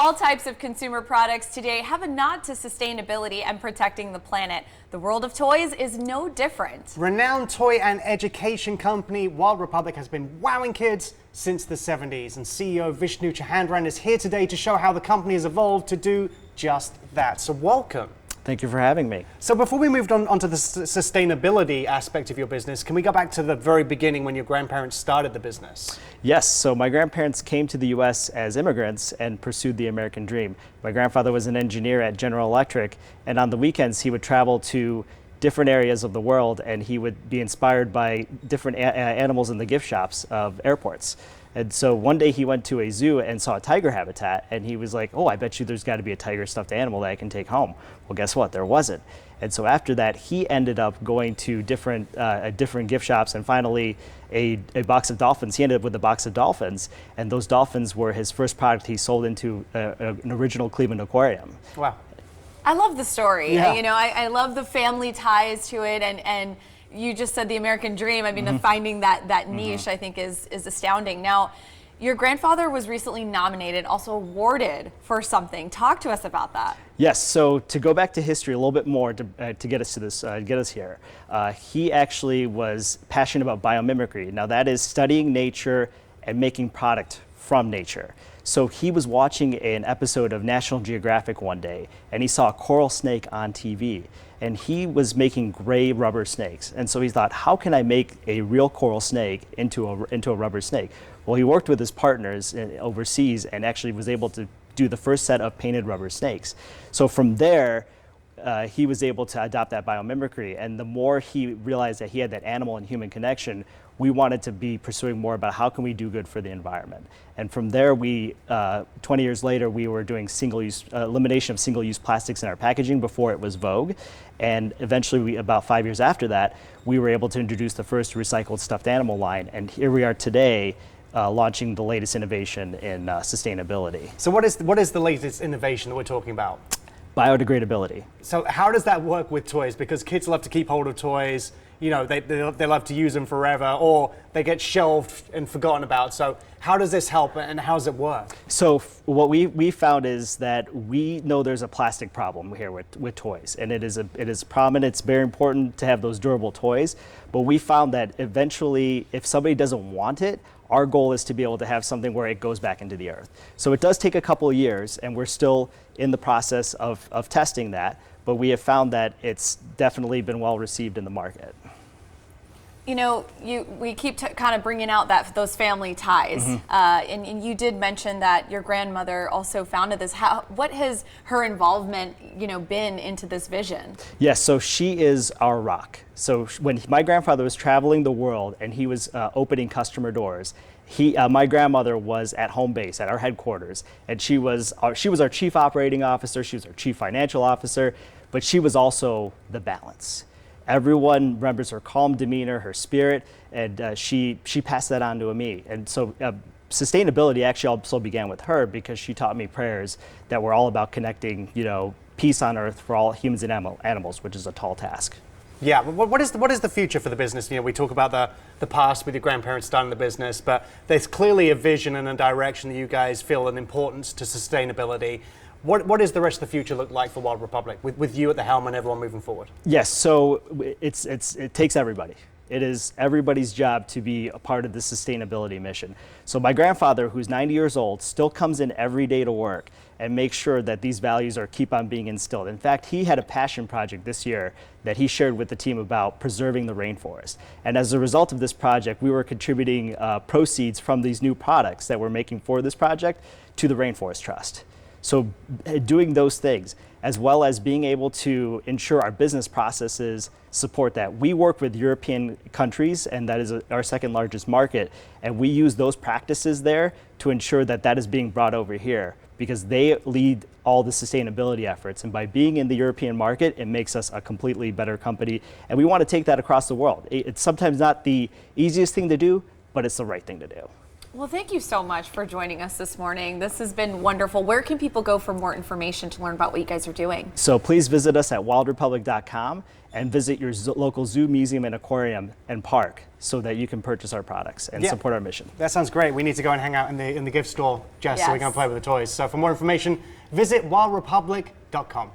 all types of consumer products today have a nod to sustainability and protecting the planet. The world of toys is no different. Renowned toy and education company Wild Republic has been wowing kids since the 70s, and CEO Vishnu Chahandran is here today to show how the company has evolved to do just that. So welcome. Thank you for having me. So before we moved on to the sustainability aspect of your business, can we go back to the very beginning when your grandparents started the business? Yes, so my grandparents came to the U.S. as immigrants and pursued the American dream. My grandfather was an engineer at General Electric, and on the weekends he would travel to different areas of the world, and he would be inspired by different animals in the gift shops of airports. And so one day he went to a zoo and saw a tiger habitat, and he was like, oh, I bet you there's got to be a tiger stuffed animal that I can take home. Well, guess what? There wasn't. And so after that, he ended up going to different gift shops, and finally a box of dolphins. He ended up with a box of dolphins, and those dolphins were his first product he sold into an original Cleveland aquarium. Wow. I love the story. Yeah. You know, I love the family ties to it, and you just said the American dream. I mean, finding that niche, I think, is astounding. Now, your grandfather was recently nominated, also awarded for something. Talk to us about that. Yes. So to go back to history a little bit more to get us to this, get us here, he actually was passionate about biomimicry. Now, that is studying nature and making product from nature. So he was watching an episode of National Geographic one day, and he saw a coral snake on TV. And he was making gray rubber snakes. And so he thought, how can I make a real coral snake into a rubber snake? Well, he worked with his partners overseas and actually was able to do the first set of painted rubber snakes. So from there, he was able to adopt that biomimicry. And the more he realized that he had that animal and human connection, we wanted to be pursuing more about how can we do good for the environment. And from there, 20 years later, we were doing elimination of single-use plastics in our packaging before it was vogue. And eventually, about 5 years after that, we were able to introduce the first recycled stuffed animal line. And here we are today, launching the latest innovation in sustainability. So what is the latest innovation that we're talking about? Biodegradability. So how does that work with toys? Because kids love to keep hold of toys, you know, they love to use them forever, or they get shelved and forgotten about. So how does this help, and how does it work? So what we found is that we know there's a plastic problem here with toys, and it is a problem, and it's very important to have those durable toys. But we found that eventually, if somebody doesn't want it, our goal is to be able to have something where it goes back into the earth. So it does take a couple of years, and we're still in the process of testing that, but we have found that it's definitely been well received in the market. You know, we keep kind of bringing out those family ties, and you did mention that your grandmother also founded this. What has her involvement, been into this vision? Yes, so she is our rock. So when my grandfather was traveling the world and he was opening customer doors, my grandmother was at home base at our headquarters, and she was our chief operating officer. She was our chief financial officer, but she was also the balance. Everyone remembers her calm demeanor, her spirit, and she passed that on to me. And so sustainability actually also began with her, because she taught me prayers that were all about connecting, peace on earth for all humans and animals, which is a tall task. Yeah, but what is the future for the business? We talk about the past with your grandparents starting the business, but there's clearly a vision and a direction that you guys feel an importance to sustainability. What does the rest of the future look like for Wild Republic, with you at the helm and everyone moving forward? Yes, so it takes everybody. It is everybody's job to be a part of the sustainability mission. So my grandfather, who's 90 years old, still comes in every day to work and makes sure that these values keep on being instilled. In fact, he had a passion project this year that he shared with the team about preserving the rainforest. And as a result of this project, we were contributing proceeds from these new products that we're making for this project to the Rainforest Trust. So doing those things, as well as being able to ensure our business processes support that. We work with European countries, and that is our second largest market, and we use those practices there to ensure that that is being brought over here, because they lead all the sustainability efforts. And by being in the European market, it makes us a completely better company, and we want to take that across the world. It's sometimes not the easiest thing to do, but it's the right thing to do. Well, thank you so much for joining us this morning. This has been wonderful. Where can people go for more information to learn about what you guys are doing? So please visit us at wildrepublic.com and visit your local zoo, museum, and aquarium and park so that you can purchase our products and support our mission. That sounds great. We need to go and hang out in the gift store, Jess, so we can play with the toys. So for more information, visit wildrepublic.com.